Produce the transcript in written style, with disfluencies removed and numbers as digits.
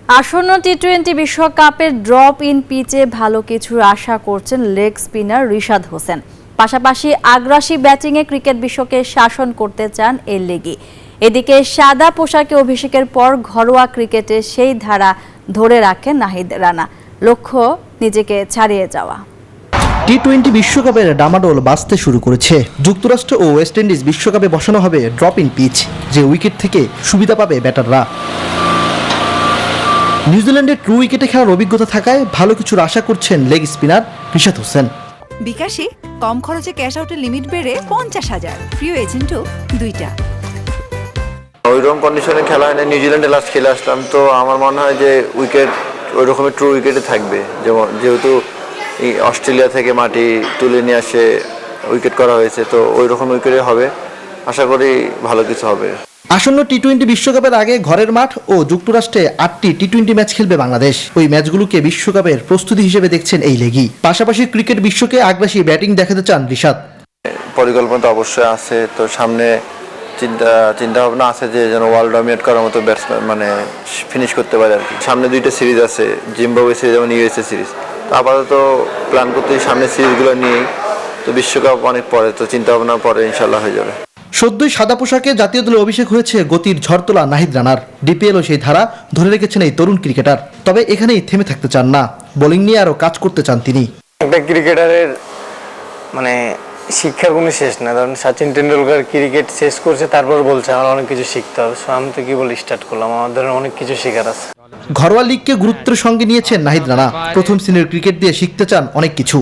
আসন্ন টি-20 বিশ্বকাপের drop in পিচে ভালো কিছুর আশা করছেন লেগ স্পিনার রিশাদ হোসেন। পাশাপাশি আগ্রাসী ব্যাটিংয়ে ক্রিকেট বিশ্বকে শাসন করতে চান এই লেগি। এদিকে সাদা পোশাকে অভিষেকের পর ঘরোয়া ক্রিকেটে সেই ধারা ধরে রাখেন নাহিদ রানা। লক্ষ্য নিজেকে ছাড়িয়ে যাওয়া। টি-20 বিশ্বকাপের ডামাডোল বাজতে শুরু করেছে। যুক্তরাষ্ট্র ও ওয়েস্ট ইন্ডিজ বিশ্বকাপে বসানো হবে ড্রপ ইন পিচ, যে উইকেট থেকে সুবিধা পাবে ব্যাটাররা। নিউজিল্যান্ডের ট্রু উইকেটে খেলার অভিজ্ঞতা থাকায় ভালো কিছুর আশা করছেন লেগ স্পিনার রিশাদ হোসেন। বিকাশে কম খরচে ক্যাশ আউটের লিমিট বেড়ে 50,000, প্রিয় এজেন্টও 2টা। ওইরকম কন্ডিশনে খেলা হয় না, নিউজিল্যান্ডে লাস্ট খেলে আসলাম, তো আমার মনে হয় যে উইকেট ওই রকমের ট্রু উইকেটে থাকবে। যেহেতু অস্ট্রেলিয়া থেকে মাটি তুলে নিয়ে আসে উইকেট করা হয়েছে, তো ওই রকম উইকেটে হবে, আশা করি ভালো কিছু হবে। আসন্ন টি-20 বিশ্বকাপের আগে ঘরের মাঠ ও যুক্তরাষ্ট্রে 8টি টি-20 ম্যাচ খেলবে বাংলাদেশ। ওই ম্যাচগুলোকে বিশ্বকাপের প্রস্তুতি হিসেবে দেখছেন এই লেগি। পাশাপাশি ক্রিকেট বিশ্বকে আগ্রাসী ব্যাটিং দেখাতে চান রিশাদ। পরিকল্পনা তো অবশ্যই আছে, তো সামনে চিন্তা ভাবনা আছে যে যেন ওয়ার্ল্ড ডমিনেট করার মতো ব্যাটসম্যান মানে ফিনিশ করতে পারে আর কি। সামনে 2টা সিরিজ আছে, জিম্বাবুয়ে সিরিজ এবং ইউএসএ সিরিজ। তো আপাতত প্ল্যান করতে সামনে সিরিজগুলো নিয়েই, তো বিশ্বকাপ অনেক পরে, তো চিন্তা ভাবনা পরে ইনশাল্লাহ হয়ে যাবে। সদ্যই সাদা পোশাকে জাতীয় দলে অভিষেক হয়েছে গতির ঝড়তোলা নাহিদ রানার। ডিপিএলও সেই ধারা ধরে রেখেছেন এই তরুণ ক্রিকেটার। তবে এখানেই থেমে থাকতে চান না, বোলিং নিয়ে আরও কাজ করতে চান তিনি। একটা ক্রিকেটারের মানে শিক্ষার কোনো শেষ না। ধরুন সচিন টেন্ডুলকার ক্রিকেট শেষ করছে, তারপর বলছে আমার অনেক কিছু শিখতে হবে। সো আমি তো কি বলে স্টার্ট করলাম, আমাদের অনেক কিছু শেখার আছে। ঘরোয়া লিগকে গুরুত্বের সঙ্গে নিয়েছেন নাহিদ রানা। প্রথম শ্রেণীর ক্রিকেট দিয়ে শিখতে চান অনেক কিছু।